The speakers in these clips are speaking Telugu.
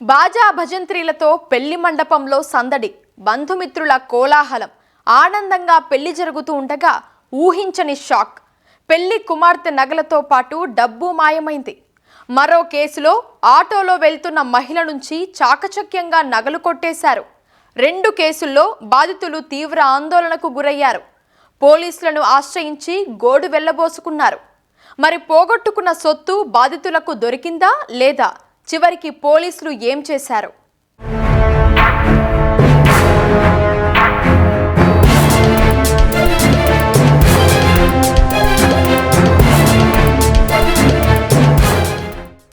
బాజా భజంత్రీలతో పెళ్లి మండపంలో సందడి, బంధుమిత్రుల కోలాహలం, ఆనందంగా పెళ్లి జరుగుతూ ఉండగా ఊహించని షాక్. పెళ్లి కుమార్తె నగలతో పాటు డబ్బు మాయమైంది. మరో కేసులో ఆటోలో వెళ్తున్న మహిళ నుంచి చాకచక్యంగా నగలు కొట్టేశారు. 2 కేసుల్లో బాధితులు తీవ్ర ఆందోళనకు గురయ్యారు. పోలీసులను ఆశ్రయించి గోడు వెళ్లబోసుకున్నారు. మరి పోగొట్టుకున్న సొత్తు బాధితులకు దొరికిందా లేదా? చివరికి పోలీసులు ఏం చేశారు?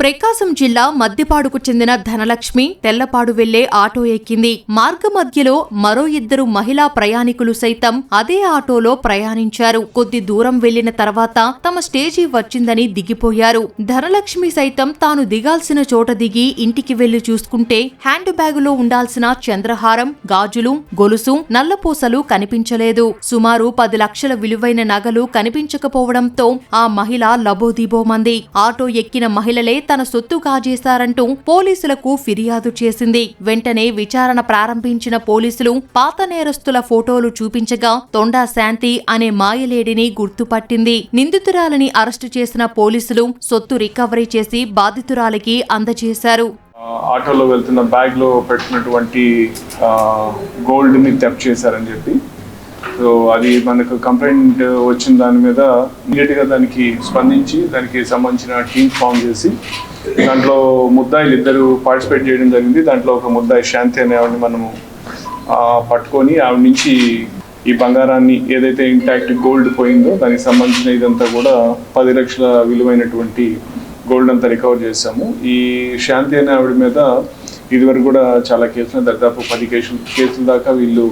ప్రకాశం జిల్లా మద్దిపాడుకు చెందిన ధనలక్ష్మి తెల్లపాడు వెళ్లే ఆటో ఎక్కింది. మార్గ మధ్యలో మరో 2 మహిళా ప్రయాణికులు సైతం అదే ఆటోలో ప్రయాణించారు. కొద్ది దూరం వెళ్లిన తర్వాత తమ స్టేజీ వచ్చిందని దిగిపోయారు. ధనలక్ష్మి సైతం తాను దిగాల్సిన చోట దిగి ఇంటికి వెళ్లి చూసుకుంటే హ్యాండ్ బ్యాగులో ఉండాల్సిన చంద్రహారం, గాజులు, గొలుసు, నల్లపూసలు కనిపించలేదు. సుమారు 10 లక్షల విలువైన నగలు కనిపించకపోవడంతో ఆ మహిళ లబోదిబోమంది. ఆటో ఎక్కిన మహిళలే తన సొత్తు కాజేశారంటూ పోలీసులకు ఫిర్యాదు చేసింది. వెంటనే విచారణ ప్రారంభించిన పోలీసులు పాత నేరస్తుల ఫోటోలు చూపించగా తొండా శాంతి అనే మాయలేడిని గుర్తుపట్టింది. నిందితురాలని అరెస్టు చేసిన పోలీసులు సొత్తు రికవరీ చేసి బాధితురాలికి అందజేశారు. ఆటోలో వెళ్తున్న బ్యాగ్ లో పెట్టినటువంటి గోల్డ్ ని థెఫ్ట్ చేశారని చెప్పి, సో అది మనకు కంప్లైంట్ వచ్చిన దాని మీద ఇమీడియట్ గా దానికి స్పందించి దానికి సంబంధించిన టీమ్ ఫామ్ చేసి దాంట్లో ముద్దాయిలు 2 పార్టిసిపేట్ చేయడం జరిగింది. దాంట్లో ఒక ముద్దాయి శాంతి అనే ఆవిడని మనము పట్టుకొని ఆవిడ నుంచి ఈ బంగారాన్ని ఏదైతే ఇంటాక్ట్ గోల్డ్ పోయిందో దానికి సంబంధించిన ఇదంతా కూడా 10 లక్షల విలువైనటువంటి గోల్డ్ అంతా రికవర్ చేశాము. ఈ శాంతి అనే ఆవిడ మీద ఇదివరకు కూడా చాలా కేసులు, దాదాపు 10 కేసుల దాకా వీళ్ళు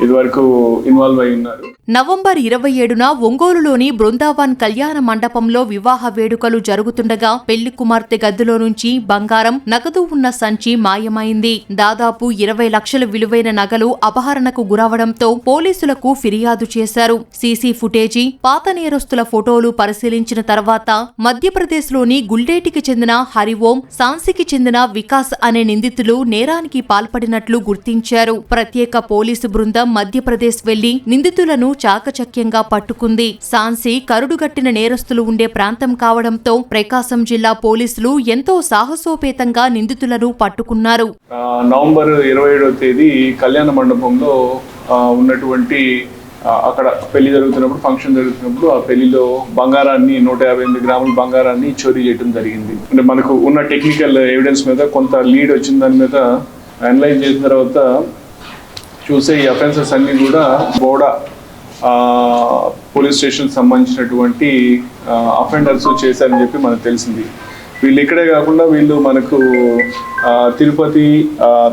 ఇదివరకు ఇన్వాల్వ్ అయి ఉన్నారు. నవంబర్ 27న ఒంగోలులోని బృందావన్ కళ్యాణ మండపంలో వివాహ వేడుకలు జరుగుతుండగా పెళ్లి కుమార్తె గదిలో నుంచి బంగారం, నగదు ఉన్న సంచి మాయమైంది. దాదాపు 20 లక్షల విలువైన నగలు అపహరణకు గురవడంతో పోలీసులకు ఫిర్యాదు చేశారు. సీసీ ఫుటేజీ, పాత నేరస్తుల ఫోటోలు పరిశీలించిన తర్వాత మధ్యప్రదేశ్లోని గుల్డేటికి చెందిన హరిఓం, సాన్సికి చెందిన వికాస్ అనే నిందితులు నేరానికి పాల్పడినట్లు గుర్తించారు. ప్రత్యేక పోలీసు బృందం మధ్యప్రదేశ్ వెళ్లి నిందితులను చాకచక్యంగా పట్టుకుంది. సాన్సి కరుడుగట్టిన నేరస్తులు ఉండే ప్రాంతం కావడంతో ప్రకాశం జిల్లా పోలీసులు ఎంతో సాహసోపేతంగా నిందితులను పట్టుకున్నారు. నవంబర్ 27వ తేదీ కళ్యాణ మండపంలో ఉన్నటువంటి అక్కడ పెళ్లి జరుగుతున్నప్పుడు, ఫంక్షన్ జరుగుతున్నప్పుడు ఆ పెళ్లిలో బంగారాన్ని 158 గ్రాముల బంగారాన్ని చోరీ చేయడం జరిగింది. అంటే మనకు ఉన్న టెక్నికల్ ఎవిడెన్స్ మీద కొంత లీడ్ వచ్చిన దాని మీద అనలైజ్ చేసిన తర్వాత చూసే ఈ అఫెన్సెస్ అన్ని కూడా బోడా పోలీస్ స్టేషన్ సంబంధించినటువంటి అఫెండర్స్ చేశారని చెప్పి మనకు తెలిసింది. వీళ్ళు ఇక్కడే కాకుండా వీళ్ళు మనకు తిరుపతి,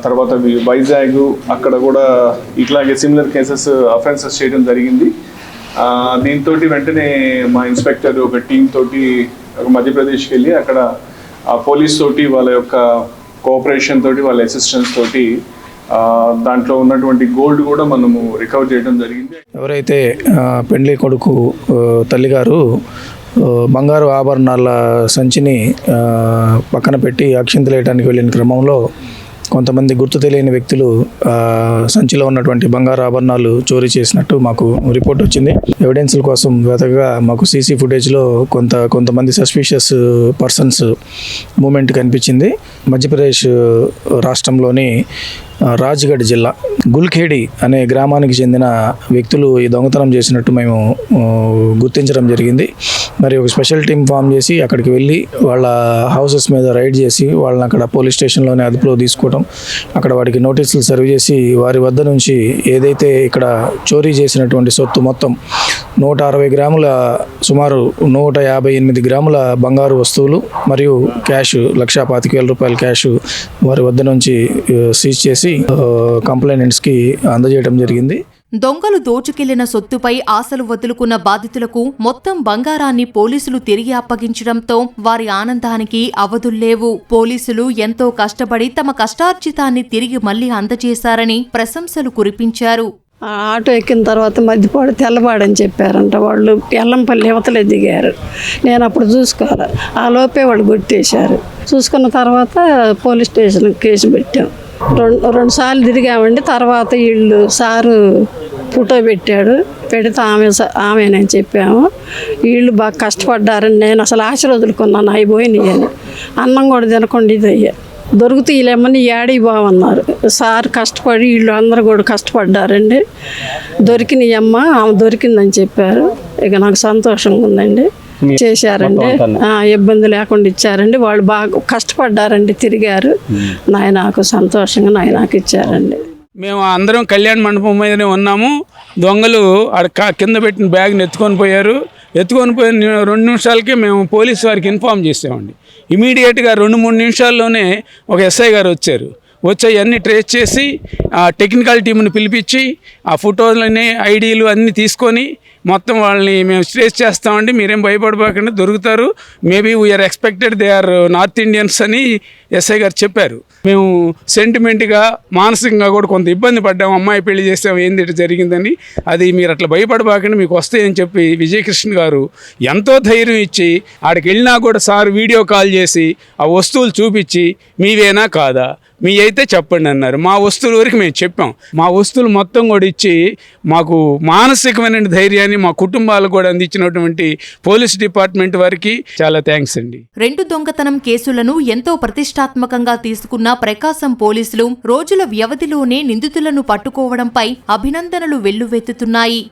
తర్వాత వైజాగ్ అక్కడ కూడా ఇట్లాగే సిమిలర్ కేసెస్ అఫెన్సెస్ చేయడం జరిగింది. దీంతో వెంటనే మా ఇన్స్పెక్టర్ ఒక టీం తోటి మధ్యప్రదేశ్కి వెళ్ళి అక్కడ పోలీస్ తోటి వాళ్ళ యొక్క కోఆపరేషన్ తోటి, వాళ్ళ అసిస్టెన్స్ తోటి దాంట్లో ఉన్నటువంటి గోల్డ్ కూడా మనము రికవర్ చేయడం జరిగింది. ఎవరైతే పెండ్లి కొడుకు తల్లిగారు బంగారు ఆభరణాల సంచిని పక్కన పెట్టి అక్షింతలేయడానికి వెళ్ళిన క్రమంలో కొంతమంది గుర్తు తెలియని వ్యక్తులు సంచిలో ఉన్నటువంటి బంగారు ఆభరణాలు చోరీ చేసినట్టు మాకు రిపోర్ట్ వచ్చింది. ఎవిడెన్స్ల కోసం వెతకగా మాకు సీసీ ఫుటేజ్లో కొంతమంది సస్పిషియస్ పర్సన్స్ మూమెంట్ కనిపించింది. మధ్యప్రదేశ్ రాష్ట్రంలోని రాజ్గఢ్ జిల్లా గుల్ఖేడి అనే గ్రామానికి చెందిన వ్యక్తులు ఈ దొంగతనం చేసినట్టు మేము గుర్తించడం జరిగింది. మరి ఒక స్పెషల్ టీం ఫామ్ చేసి అక్కడికి వెళ్ళి వాళ్ళ హౌసెస్ మీద రైడ్ చేసి వాళ్ళని అక్కడ పోలీస్ స్టేషన్లోనే అదుపులో తీసుకోవడం, అక్కడ వాడికి నోటీసులు సర్వ్ చేసి వారి వద్ద నుంచి ఏదైతే ఇక్కడ చోరీ చేసినటువంటి సొత్తు మొత్తం 160 గ్రాముల, సుమారు 158 గ్రాముల బంగారు వస్తువులు మరియు క్యాష్ 1,25,000 రూపాయల క్యాష్ వారి వద్ద నుంచి సీజ్ చేసి కంప్లైంట్స్ కి అందజేయడం జరిగింది. దొంగలు దోచుకెళ్లిన సొత్తుపై ఆశలు వదులుకున్న బాధితులకు మొత్తం బంగారాన్ని పోలీసులు తిరిగి అప్పగించడంతో వారి ఆనందానికి అవధుల్లేవు. పోలీసులు ఎంతో కష్టపడి తమ కష్టార్జితాన్ని తిరిగి మళ్లీ అందజేశారని ప్రశంసలు కురిపించారు. ఆ ఆటో ఎక్కిన తర్వాత మధ్యపాడు తెల్లబాడని చెప్పారంట. వాళ్ళు ఎల్లంపల్లి యువతలే దిగారు. నేను అప్పుడు చూసుకోవాలి. ఆ లోపే వాళ్ళు కొట్టేశారు. చూసుకున్న తర్వాత పోలీస్ స్టేషన్కి కేసు పెట్టాం. రెండు సార్లు తిరిగామండి. తర్వాత వీళ్ళు సారు ఫోటో పెట్టాడు. పెడితే ఆమెనని చెప్పాము. వీళ్ళు బాగా కష్టపడ్డారని నేను అసలు ఆశ వదులుకున్నాను. అయిపోయినాయి అని అన్నం కూడా తినకుండా ఇది అయ్యా. దొరుకుతూ వీళ్ళేమని ఏడికి బావన్నారు. సార్ కష్టపడి వీళ్ళు అందరూ కూడా కష్టపడ్డారండి. దొరికినాయి అమ్మ, ఆమె దొరికిందని చెప్పారు. ఇక నాకు సంతోషంగా ఉందండి. చేశారండి, ఇబ్బంది లేకుండా ఇచ్చారండి. వాళ్ళు బాగా కష్టపడ్డారండి, తిరిగారు. నాకు సంతోషంగా నాకు ఇచ్చారండి. మేము అందరం కళ్యాణ మండపం మీదనే ఉన్నాము. దొంగలు కింద పెట్టిన బ్యాగ్ని ఎత్తుకొని పోయారు. ఎత్తుకొని పోయిన 2 నిమిషాలకే మేము పోలీసు వారికి ఇన్ఫామ్ చేసామండి. ఇమీడియట్గా 2-3 నిమిషాల్లోనే ఒక ఎస్ఐ గారు వచ్చారు. వచ్చి అన్నీ ట్రేస్ చేసి ఆ టెక్నికల్ టీంని పిలిపించి ఆ ఫోటోలని ఐడీలు అన్నీ తీసుకొని మొత్తం వాళ్ళని మేము ట్రేస్ చేస్తామండి, మీరేం భయపడబోకండి, దొరుకుతారు. Maybe we are expected they are north Indians అని ఎస్ఐ గారు చెప్పారు. మేము సెంటిమెంట్గా మానసికంగా కూడా కొంత ఇబ్బంది పడ్డాము. అమ్మాయి పెళ్లి చేసాము, ఏంది ఇట్లా జరిగిందని. అది మీరు అట్లా భయపడబాకండి, మీకు వస్తాయని చెప్పి విజయకృష్ణ గారు ఎంతో ధైర్యం ఇచ్చి ఆడికి వెళ్ళినా కూడా సార్ వీడియో కాల్ చేసి ఆ వస్తువులు చూపించి మీవేనా కాదా, మీ అయితే చెప్పండి అన్నారు. మా వస్తువుల వరకు మేము చెప్పాం. మా వస్తువులు మొత్తం కూడా ఇచ్చి మాకు మానసికమైన ధైర్యాన్ని మా కుటుంబాలకు కూడా అందించినటువంటి పోలీస్ డిపార్ట్మెంట్ వారికి చాలా థ్యాంక్స్ అండి. 2 దొంగతనం కేసులను ఎంతో ప్రతిష్టాత్మకంగా తీసుకున్న ప్రకాశం పోలీసులు రోజుల వ్యవధిలోనే నిందితులను పట్టుకోవడంపై అభినందనలు వెల్లువెత్తుతున్నాయి.